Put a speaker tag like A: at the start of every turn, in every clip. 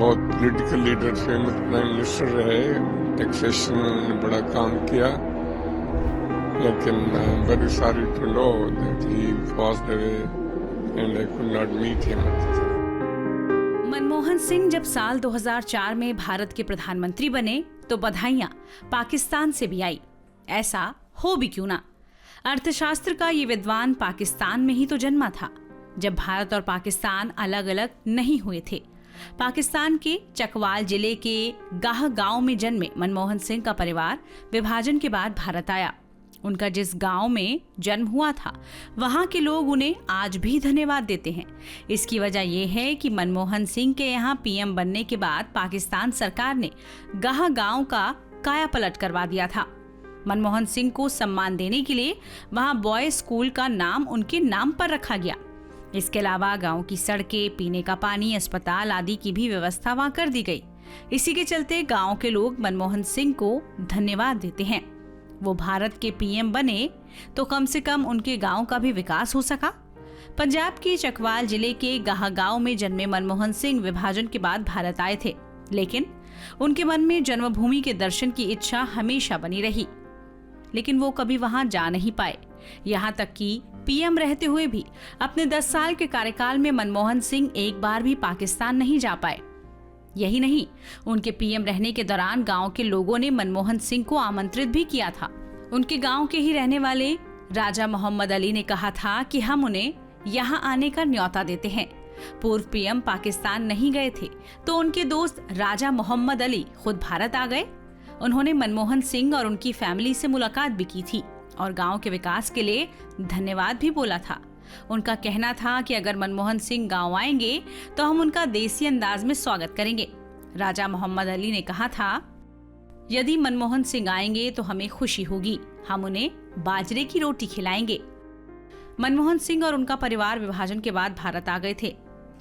A: बहुत political leader थे, prime minister रहे, टैक्सेशन में बड़ा काम किया, लेकिन very sorry to know that he passed away and I could not meet him at the time.
B: Manmohan Singh जब साल 2004 में भारत के प्रधानमंत्री बने तो बधाइयां पाकिस्तान से भी आई। ऐसा हो भी क्यों ना, अर्थशास्त्र का ये विद्वान पाकिस्तान में ही तो जन्मा था जब भारत और पाकिस्तान अलग अलग नहीं हुए थे। पाकिस्तान के चकवाल जिले के गाह गांव में जन्मे मनमोहन सिंह का परिवार विभाजन के बाद भारत आया। उनका जिस गांव में जन्म हुआ था वहां के लोग उन्हें आज भी धन्यवाद देते हैं। इसकी वजह यह है कि मनमोहन सिंह के यहाँ पीएम बनने के बाद पाकिस्तान सरकार ने गाह गांव का कायापलट करवा दिया था। मनमोहन सिंह को सम्मान देने के लिए वहां बॉयज स्कूल का नाम उनके नाम पर रखा गया। इसके अलावा गांव की सड़कें, पीने का पानी, अस्पताल आदि की भी व्यवस्था वहां कर दी गई। इसी के चलते गांव के लोग मनमोहन सिंह को धन्यवाद देते हैं। वो भारत के पीएम बने तो कम से कम उनके गांव का भी विकास हो सका। पंजाब के चकवाल जिले के गाह गांव में जन्मे मनमोहन सिंह विभाजन के बाद भारत आए थे, लेकिन उनके मन में जन्मभूमि के दर्शन की इच्छा हमेशा बनी रही, लेकिन वो कभी वहां जा नहीं पाए। यहाँ तक कि पीएम रहते हुए भी अपने 10 साल के कार्यकाल में मनमोहन सिंह एक बार भी पाकिस्तान नहीं जा पाए। यही नहीं, उनके पीएम रहने के दौरान गांव के लोगों ने मनमोहन सिंह को आमंत्रित भी किया था। उनके गांव के ही रहने वाले राजा मोहम्मद अली ने कहा था कि हम उन्हें यहाँ आने का न्योता देते हैं। पूर्व पीएम पाकिस्तान नहीं गए थे तो उनके दोस्त राजा मोहम्मद अली खुद भारत आ गए। उन्होंने मनमोहन सिंह और उनकी फैमिली से मुलाकात भी की थी और गांव के विकास के लिए धन्यवाद भी बोला था। उनका कहना था कि अगर मनमोहन सिंह गांव आएंगे तो हम उनका देसी अंदाज में स्वागत करेंगे। राजा मोहम्मद अली ने कहा था, यदि मनमोहन सिंह आएंगे तो हमें खुशी होगी, हम उन्हें बाजरे की रोटी खिलाएंगे। मनमोहन सिंह और उनका परिवार विभाजन के बाद भारत आ गए थे।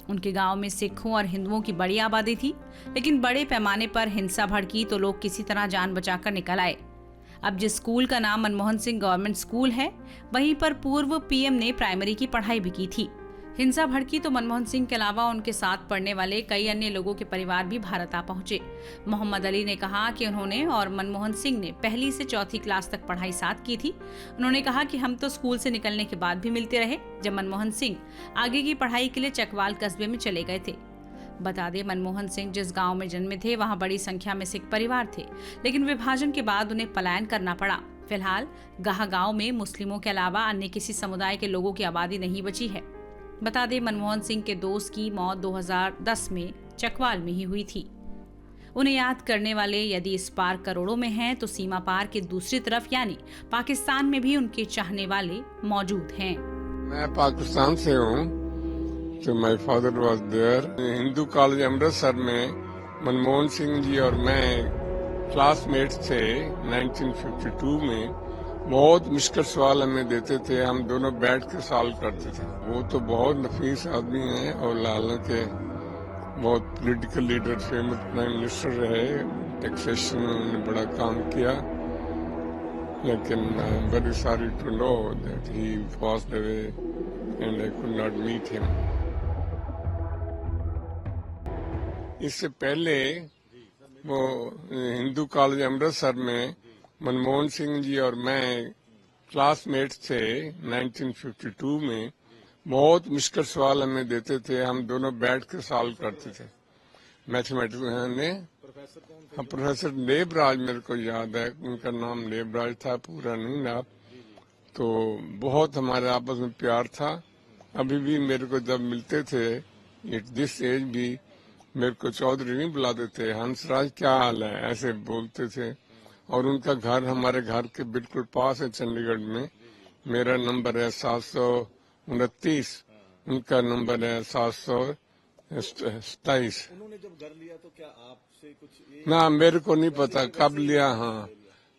B: उनके गांव में सिखों और हिंदुओं की बड़ी आबादी थी, लेकिन बड़े पैमाने पर हिंसा भड़की तो लोग किसी तरह जान बचाकर निकल आए। अब जिस स्कूल का नाम मनमोहन सिंह गवर्नमेंट स्कूल है, वहीं पर पूर्व पीएम ने प्राइमरी की पढ़ाई भी की थी। हिंसा भड़की तो मनमोहन सिंह के अलावा उनके साथ पढ़ने वाले कई अन्य लोगों के परिवार भी भारत आ पहुंचे। मोहम्मद अली ने कहा कि उन्होंने और मनमोहन सिंह ने 1 से 4वीं क्लास तक पढ़ाई साथ की थी। उन्होंने कहा कि हम तो स्कूल से निकलने के बाद भी मिलते रहे जब मनमोहन सिंह आगे की पढ़ाई के लिए चकवाल कस्बे में चले गए थे। बता दें, मनमोहन सिंह जिस गांव में जन्मे थे वहां बड़ी संख्या में सिख परिवार थे, लेकिन विभाजन के बाद उन्हें पलायन करना पड़ा। फिलहाल गाह गांव में मुस्लिमों के अलावा अन्य किसी समुदाय के लोगों की आबादी नहीं बची है। बता दें, मनमोहन सिंह के दोस्त की मौत 2010 में चकवाल में ही हुई थी। उन्हें याद करने वाले यदि इस पार करोड़ों में हैं, तो सीमा पार के दूसरी तरफ यानी पाकिस्तान में भी उनके चाहने वाले मौजूद हैं।
A: मैं पाकिस्तान से हूँ, तो my father was there. Hindu college Amritsar में मनमोहन सिंह जी और मैं क्लासमेट्स थे। 1952 में बहुत मुश्किल सवाल हमें देते थे, हम दोनों बैठ के सॉल्व करते थे। वो तो बहुत नफीस आदमी हैं और हालांकि बहुत पॉलिटिकल लीडर थे, प्राइम मिनिस्टर रहे, टैक्सेशन में बड़ा काम किया, लेकिन very sorry to know that he passed away and I could not meet him. इससे पहले वो हिंदू कॉलेज अमृतसर में मनमोहन सिंह जी और मैं क्लासमेट्स थे। 1952 में बहुत मुश्किल सवाल हमें देते थे, हम दोनों बैठ के सॉल्व करते थे। मैथमेटिक्स में प्रोफेसर लेबराज, मेरे को याद है उनका नाम लेबराज था, पूरा नहीं नाम। तो बहुत हमारे आपस में प्यार था। अभी भी मेरे को जब मिलते थे एट दिस एज भी मेरे को चौधरी नहीं बुलाते थे, हंसराज क्या हाल है ऐसे बोलते थे। और उनका घर हमारे घर के बिल्कुल पास है चंडीगढ़ में। मेरा नंबर है 729, उनका नंबर है 727।
C: उन्होंने जब घर लिया तो क्या आपसे कुछ
A: ना, मेरे को नहीं पता कब लिया। हाँ,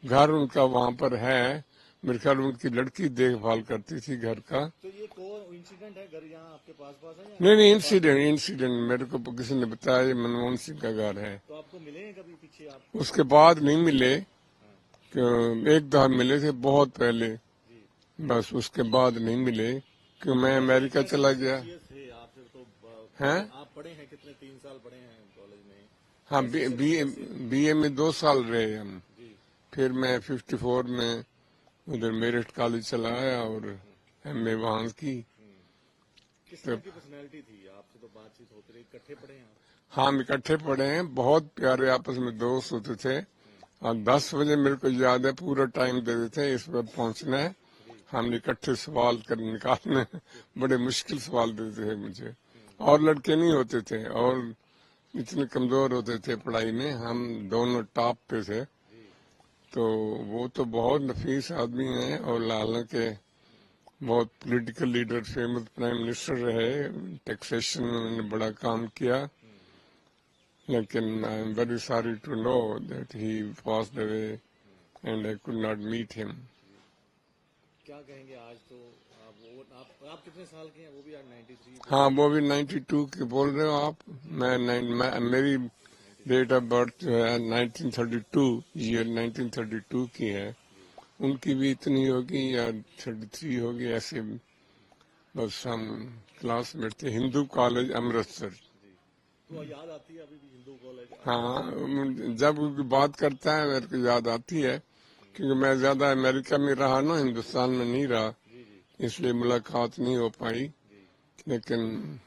A: घर उनका वहाँ पर है, मेरे ख्याल उनकी लड़की देखभाल करती थी घर का।
C: तो ये इंसिडेंट है, घर यहाँ आपके पास है या?
A: नहीं, इंसिडेंट मेरे को किसी ने बताया ये मनमोहन सिंह का घर है।
C: तो आपको मिले हैं कभी पीछे आप?
A: उसके बाद नहीं मिले, एक दफा मिले थे बहुत पहले, बस उसके बाद नहीं मिले क्यों मैं अमेरिका चला गया।
C: आपसे तो
A: हैं?
C: आप पढ़े हैं कितने? 3 साल पढ़े हैं कॉलेज कॉलेज में।
A: हाँ, बीए में 2 साल रहे हम। फिर मैं 54 में उधर मेरिट कॉलेज चला आया और एमए वहाँ की।
C: किस तरह की पर्सनैलिटी थी? आपसे तो बातचीत होती रही, इकट्ठे पढ़े हैं आप?
A: हाँ, हम इकट्ठे पढ़े हैं, बहुत प्यारे आपस में दोस्त होते थे। और 10 बजे मेरे को याद है पूरा टाइम देते थे, इस वक्त पहुंचना है। हम इकट्ठे सवाल कर निकालने, बड़े मुश्किल सवाल देते थे मुझे। और लड़के नहीं होते थे और इतने कमजोर होते थे पढ़ाई में, हम दोनों टॉप पे थे। तो वो तो बहुत नफीस आदमी हैं और हालांकि बहुत political leader, famous prime minister रहे, टैक्सेशन में उन्होंने बड़ा काम किया। लेकिन I am very sorry to know that he passed away and I could not meet him.
C: क्या कहेंगे आज तो आप कितने साल के हैं? वो भी आज 93?
A: हाँ, वो भी 92 के बोल रहे हो आप। मेरी डेट ऑफ बर्थ जो है 1932 ईयर 1932 की है। उनकी भी इतनी होगी या 33 होगी, ऐसे बस हम क्लासमेट थे। हिंदू कॉलेज अमृतसर।
C: तो याद आती है अभी भी हिंदू कॉलेज?
A: हाँ, जब उनकी बात करता है मेरे को याद आती है, क्योंकि मैं ज्यादा अमेरिका में रहा ना, हिंदुस्तान में नहीं रहा, इसलिए मुलाकात नहीं हो पाई। लेकिन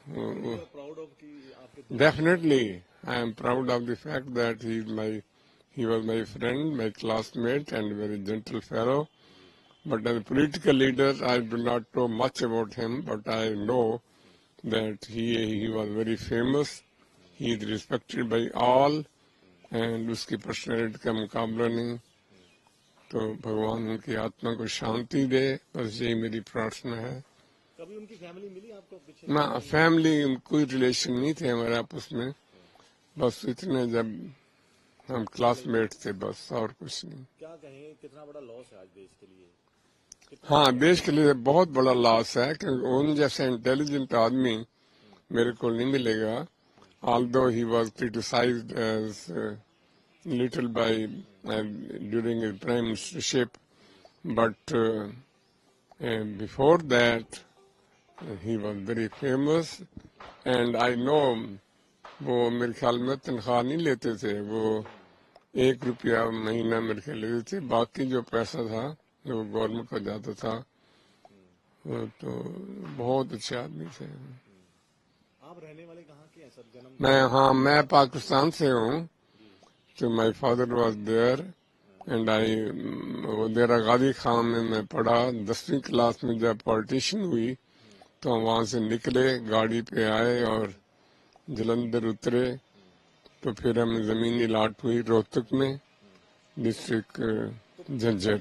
C: प्राउड ऑफ कि आपके
A: definitely I am proud of the fact that he was my friend, my classmate and very gentle fellow. But as a political leader, I do not know much about him, but I know that he was very famous. He is respected by all and उसकी personality का मुकाबला नहीं। तो भगवान उनकी आत्मा को शांति दे, बस यही मेरी प्रार्थना है।
C: कभी उनकी फैमिली मिली आपको पीछे?
A: ना, फैमिली कोई रिलेशन नहीं थे हमारे आपस में, बस इतने जब हम क्लासमेट थे, बस और कुछ नहीं।
C: क्या कहेंगे, कितना बड़ा लॉस है आज देश के लिए?
A: हाँ, देश के लिए बहुत बड़ा लॉस है, क्योंकि उन जैसे इंटेलिजेंट आदमी मेरे को नहीं मिलेगा। Although he was criticised as little by during his prime ministership, but before that he was very famous and I know वो मेरे ख्याल में तनख्वाह नहीं लेते थे, वो 1 रुपया महीना मेरे ख्याल लेते थे, बाकी जो पैसा था वो गवर्नमेंट को जाता था। वो तो बहुत अच्छे आदमी थे।
C: आप रहने वाले कहाँ के हैं सर?
A: मैं पाकिस्तान से हूँ। तो my father was there and I Dera Ghazi Khan में मैं पढ़ा। 10वीं क्लास में जब पार्टीशन हुई तो हम वहां से निकले, गाड़ी पे आए और जलंधर उतरे। तो फिर हमें जमीन अलॉट हुई रोहतक में, डिस्ट्रिक्ट झज्जर।